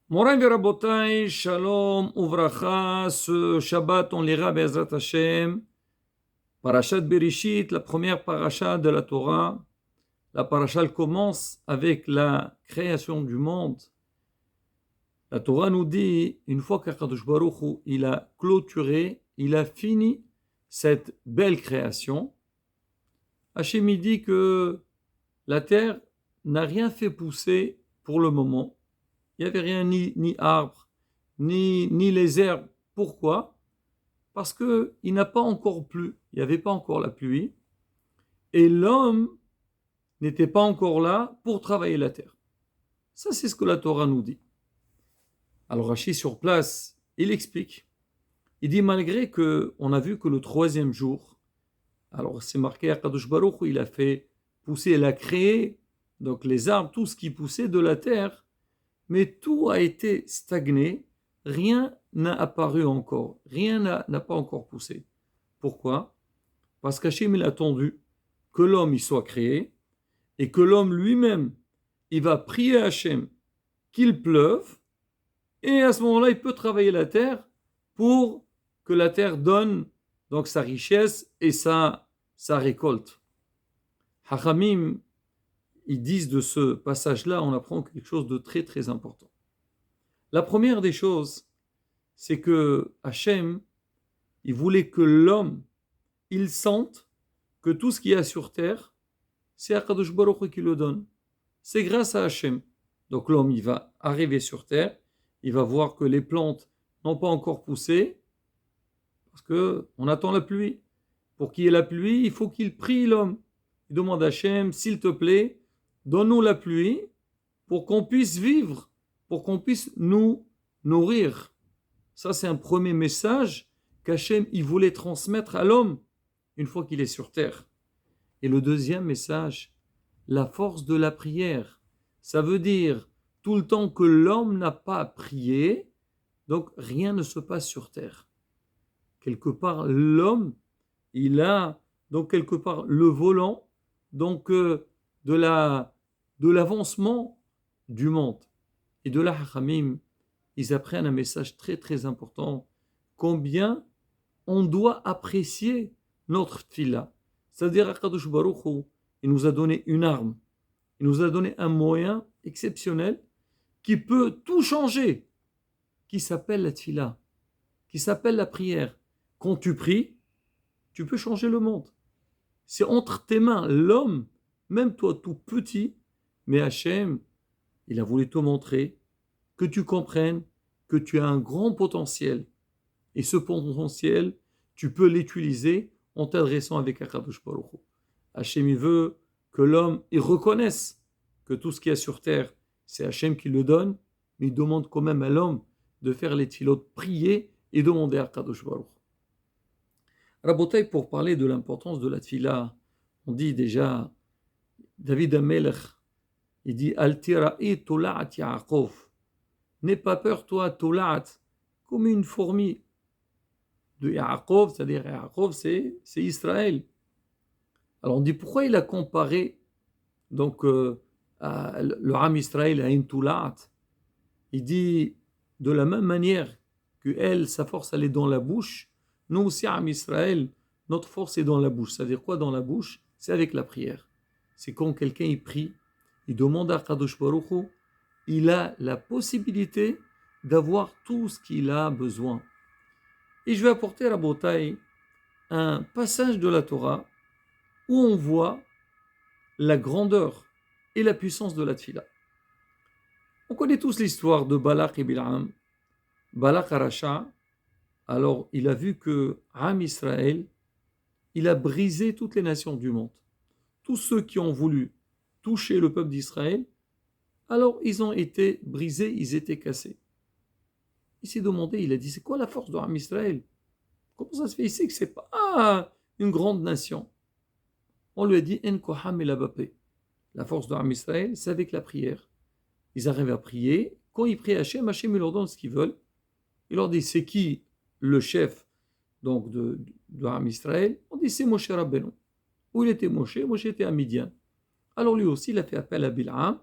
Morin Verabotai, Shalom, Uvracha, ce Shabbat, on lira Bezrat Hashem, Parashat Bereshit, la première parasha de la Torah. La parasha elle commence avec la création du monde. La Torah nous dit, une fois qu'Akadosh Baruch Hu, il a clôturé, il a fini cette belle création, Hashem il dit que la terre n'a rien fait pousser pour le moment. Il n'y avait rien, ni arbre, ni les herbes. Pourquoi? Parce qu'il n'a pas encore plu, il n'y avait pas encore la pluie, et l'homme n'était pas encore là pour travailler la terre. Ça, c'est ce que la Torah nous dit. Alors Rashi, sur place, il explique. Il dit, malgré qu'on a vu que le troisième jour, alors c'est marqué à Kadosh Baruch, il a fait pousser, il a créé donc les arbres, tout ce qui poussait de la terre, mais tout a été stagné, rien n'a apparu encore, rien n'a pas encore poussé. Pourquoi? Parce qu'Hachem il a attendu que l'homme y soit créé et que l'homme lui-même, il va prier Hachem qu'il pleuve et à ce moment-là, il peut travailler la terre pour que la terre donne donc sa richesse et sa récolte. Hachamim, ils disent de ce passage-là, on apprend quelque chose de très très important. La première des choses, c'est que Hachem, il voulait que l'homme, il sente que tout ce qu'il y a sur terre, c'est Akadosh Baruch Hu qui le donne. C'est grâce à Hachem. Donc l'homme, il va arriver sur terre, il va voir que les plantes n'ont pas encore poussé, parce qu'on attend la pluie. Pour qu'il y ait la pluie, il faut qu'il prie l'homme. Il demande à Hachem, s'il te plaît, donne-nous la pluie pour qu'on puisse vivre, pour qu'on puisse nous nourrir. Ça, c'est un premier message qu'Hachem il voulait transmettre à l'homme une fois qu'il est sur terre. Et le deuxième message, la force de la prière. Ça veut dire, tout le temps que l'homme n'a pas prié, donc rien ne se passe sur terre. Quelque part, l'homme, il a donc quelque part le volant donc de l'avancement du monde. Et de là, Hachamim, ils apprennent un message très très important, combien on doit apprécier notre tfila. C'est-à-dire, Akadosh Baruch Hu, il nous a donné une arme, il nous a donné un moyen exceptionnel qui peut tout changer, qui s'appelle la tfila, qui s'appelle la prière. Quand tu pries, tu peux changer le monde. C'est entre tes mains, l'homme, même toi tout petit, mais Hachem, il a voulu te montrer, que tu comprennes que tu as un grand potentiel. Et ce potentiel, tu peux l'utiliser en t'adressant avec Akadosh Baruch Hu. Hachem, il veut que l'homme il reconnaisse que tout ce qu'il y a sur terre, c'est Hachem qui le donne, mais il demande quand même à l'homme de faire les tfilotes, prier et demander à Akadosh Baruch Hu. Rabotai, pour parler de l'importance de la tfila, on dit déjà, David Amelech, il dit Al tira'i tola'at Yaakov. N'aie pas peur, toi, tola'at, comme une fourmi de Yaakov, c'est-à-dire Yaakov, c'est Israël. Alors on dit pourquoi il a comparé donc le Ram Israël à une tola'at. Il dit de la même manière que elle, sa force elle est dans la bouche, nous aussi Ram Israël, notre force est dans la bouche. C'est-à-dire quoi dans la bouche? C'est avec la prière. C'est quand quelqu'un il prie, il demande à Kadosh Baruch Hu, il a la possibilité d'avoir tout ce qu'il a besoin. Et je vais apporter à Rabotai un passage de la Torah où on voit la grandeur et la puissance de la tfila. On connaît tous l'histoire de Balak et Bil'am. Balak Arasha, alors il a vu que Am Israël, il a brisé toutes les nations du monde. Tous ceux qui ont voulu toucher le peuple d'Israël, alors ils ont été brisés, ils étaient cassés. Il s'est demandé, il a dit, c'est quoi la force de Am Israël? Comment ça se fait ici que ce n'est pas une grande nation? On lui a dit, En Koham el Abapé. La force de Am Israël, c'est avec la prière. Ils arrivent à prier. Quand ils prient Hachem, Hachem il leur donne ce qu'ils veulent. Il leur dit, c'est qui le chef donc de Am Israël? On dit, c'est Moshe Rabbeinu. Où il était Moshe? Moshe était à Midian. Alors lui aussi, il a fait appel à Bil'am.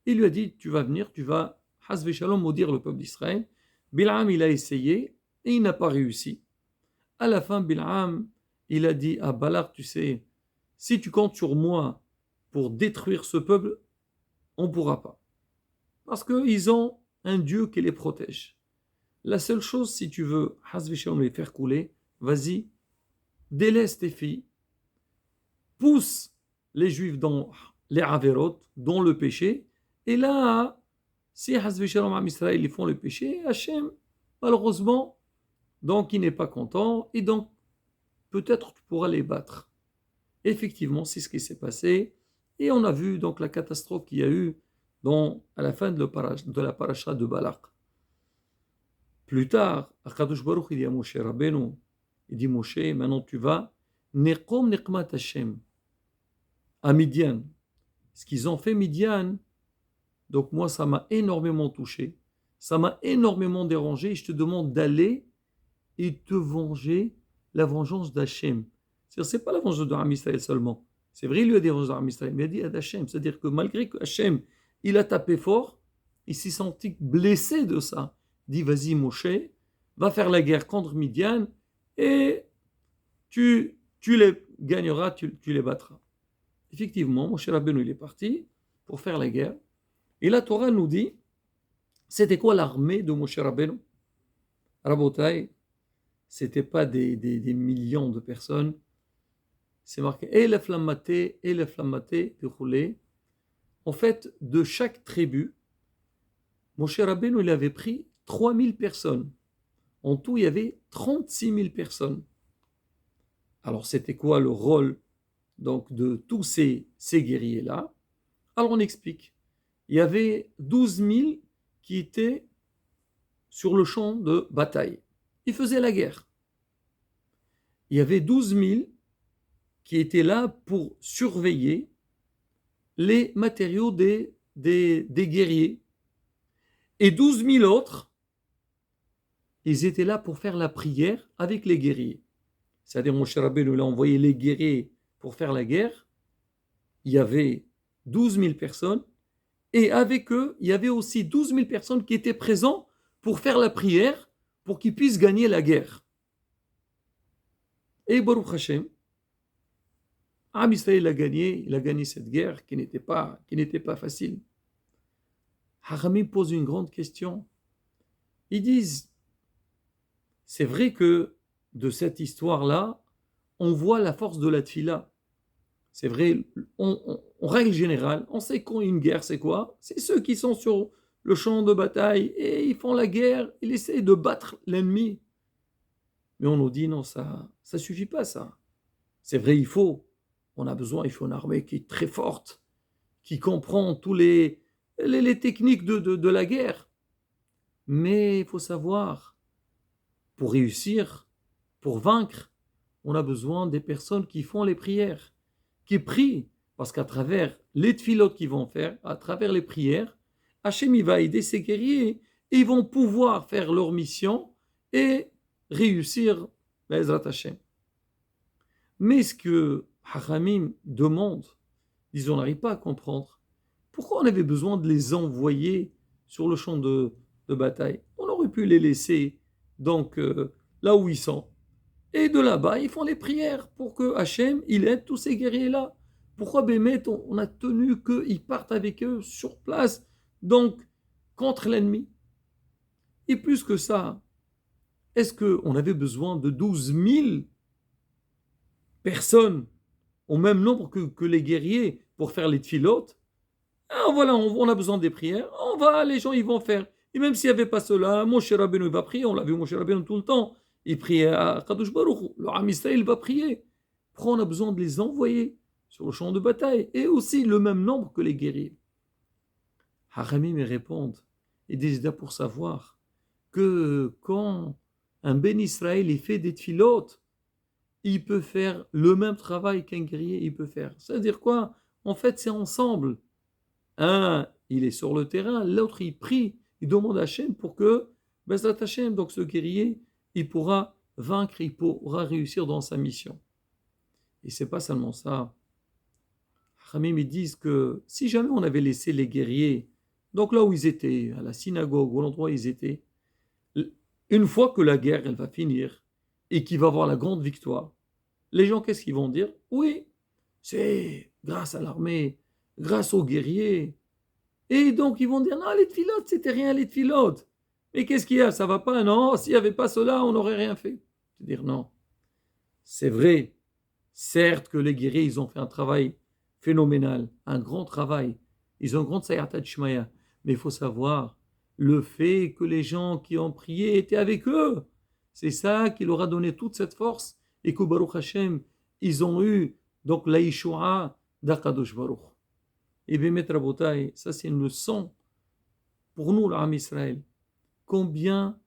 Il lui a dit, tu vas venir, tu vas Hasve Shalom maudire le peuple d'Israël. Bil'am, il a essayé et il n'a pas réussi. À la fin, Bil'am, il a dit à Balak, tu sais, si tu comptes sur moi pour détruire ce peuple, on ne pourra pas. Parce qu'ils ont un Dieu qui les protège. La seule chose, si tu veux, Hasve Shalom, les faire couler, vas-y, délaisse tes filles, pousse les Juifs dans les Averot, dans le péché, et là, si Hasve Shalom Am Israël, ils font le péché, Hachem, malheureusement, donc il n'est pas content, et donc peut-être tu pourras les battre. Effectivement, c'est ce qui s'est passé, et on a vu donc la catastrophe qu'il y a eu à la fin de la paracha de Balak. Plus tard, Akadosh Baruch il dit à Moshe Rabbeinu, il dit Moshe, maintenant tu vas, Neqom Neqmat Hashem, à Midian. Ce qu'ils ont fait Midian, donc moi ça m'a énormément touché, ça m'a énormément dérangé, et je te demande d'aller et te venger la vengeance d'Hachem. C'est pas la vengeance d'Am Israël seulement. C'est vrai, il lui a dit vengeance d'Am Israël, mais il a dit à Hachem. C'est-à-dire que malgré que Hachem, il a tapé fort, il s'est senti blessé de ça. Il dit, vas-y Moshe, va faire la guerre contre Midian et tu les gagneras, tu les battras. Effectivement, Moshe Rabbeinu, il est parti pour faire la guerre. Et la Torah nous dit, c'était quoi l'armée de Moshe Rabbeinu? Rabotai, c'était pas des millions de personnes. C'est marqué Elef Lammaté, déroulé. En fait, de chaque tribu, Moshe Rabbeinu, il avait pris 3000 personnes. En tout, il y avait 36 000 personnes. Alors, c'était quoi le rôle donc, de tous ces guerriers-là? Alors, on explique. Il y avait 12 000 qui étaient sur le champ de bataille. Ils faisaient la guerre. Il y avait 12 000 qui étaient là pour surveiller les matériaux des guerriers. Et 12 000 autres, ils étaient là pour faire la prière avec les guerriers. C'est-à-dire, Moshe Rabbeinu a envoyé les guerriers pour faire la guerre. Il y avait 12 000 personnes. Et avec eux, il y avait aussi 12 000 personnes qui étaient présentes pour faire la prière, pour qu'ils puissent gagner la guerre. Et Baruch Hashem, Am Israël il a gagné cette guerre qui n'était pas facile. Haramim pose une grande question. Ils disent, c'est vrai que de cette histoire-là, on voit la force de la tfila. C'est vrai, en règle générale, on sait qu'une guerre, c'est quoi? C'est ceux qui sont sur le champ de bataille et ils font la guerre, ils essaient de battre l'ennemi. Mais on nous dit, non, ça suffit pas, ça. C'est vrai, il faut une armée qui est très forte, qui comprend tous les techniques de la guerre. Mais il faut savoir, pour réussir, pour vaincre, on a besoin des personnes qui font les prières, qui prient, parce qu'à travers les tfilotes qu'ils vont faire, à travers les prières, Hachem il va aider ces guerriers et ils vont pouvoir faire leur mission et réussir Be'ezrat Hachem. Mais ce que Hachamim demande, ils n'arrivent pas à comprendre. Pourquoi on avait besoin de les envoyer sur le champ de bataille? On aurait pu les laisser donc là où ils sont. Et de là-bas, ils font les prières pour que Hachem, il aide tous ces guerriers-là. Pourquoi Bémet, on a tenu qu'ils partent avec eux sur place, donc contre l'ennemi? Et plus que ça, est-ce qu'on avait besoin de 12 000 personnes au même nombre que les guerriers pour faire les tfilotes? Alors voilà, on a besoin des prières, les gens ils vont faire. Et même s'il n'y avait pas cela, Moshe Rabbeinu va prier, on l'a vu Moshe Rabbeinu tout le temps. Il priait à Kadosh Baruch, le Am Israël va prier. Pourquoi on a besoin de les envoyer sur le champ de bataille? Et aussi le même nombre que les guerriers. Haramim répondent, et décida pour savoir que quand un Ben Israël il fait des tfilotes, il peut faire le même travail qu'un guerrier il peut faire. C'est-à-dire quoi? En fait, c'est ensemble. Un, il est sur le terrain, l'autre, il prie, il demande à Hachem pour que, Bezrat Hachem, donc ce guerrier, il pourra vaincre, il pourra réussir dans sa mission. Et c'est pas seulement ça. Hamim, ils disent que si jamais on avait laissé les guerriers Donc là où ils étaient, à la synagogue, ou l'endroit où ils étaient, une fois que la guerre elle va finir et qu'il va y avoir la grande victoire, les gens qu'est-ce qu'ils vont dire? Oui, c'est grâce à l'armée, grâce aux guerriers. Et donc ils vont dire non, les tfilotes, c'était rien les tfilotes. Mais qu'est-ce qu'il y a? Ça va pas? Non, s'il n'y avait pas cela, on n'aurait rien fait. Je veux dire non, c'est vrai. Certes que les guerriers, ils ont fait un travail phénoménal, un grand travail. Ils ont une grande sayata shmaya. Mais il faut savoir le fait que les gens qui ont prié étaient avec eux. C'est ça qui leur a donné toute cette force et que Baruch Hashem, ils ont eu donc la Yeshua d'Akadosh Baruch. Et bien, Maître Rabotai, ça c'est une leçon pour nous, l'Am Israël. Combien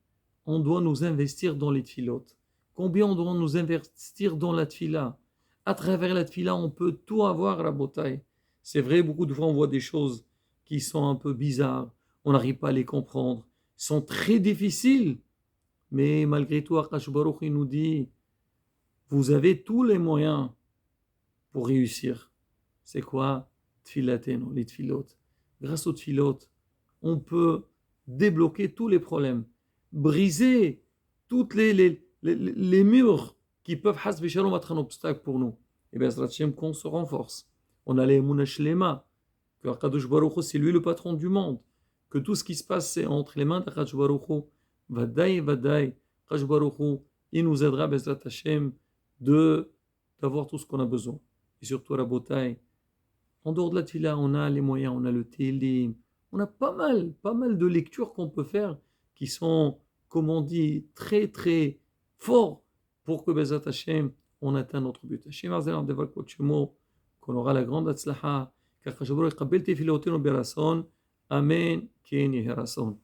on doit nous investir dans les tfilotes, combien on doit nous investir dans la tfila. À travers la tfila, on peut tout avoir, Rabotai. C'est vrai, beaucoup de fois, on voit des choses qui sont un peu bizarres, on n'arrive pas à les comprendre, sont très difficiles, mais malgré tout, Akash Baruch, il nous dit, vous avez tous les moyens pour réussir. C'est quoi? Tfilateno, les tfilotes. Grâce aux tfilotes, on peut débloquer tous les problèmes, briser toutes les murs qui peuvent être un obstacle pour nous. Et bien, qu'on se renforce. On a les Mounachlema, que Akadosh Baruch Hu, c'est lui le patron du monde, que tout ce qui se passe, c'est entre les mains d'Akadosh Baruch Hu. Vadaï, Vadaï, Akadosh Baruch Hu, il nous aidera, Bezrat Hashem, d'avoir tout ce qu'on a besoin. Et surtout, Rabotai, en dehors de la tila, on a les moyens, on a le télim, on a pas mal de lectures qu'on peut faire qui sont, comme on dit, très très forts pour que Bezat Hashem, on atteigne notre but. Hashem Azel Abdeval Kotchemo, qu'on aura la grande Atzlaha, car Kajabro Kabel Tefilotenu Berason, Amen, Ken Yeherason.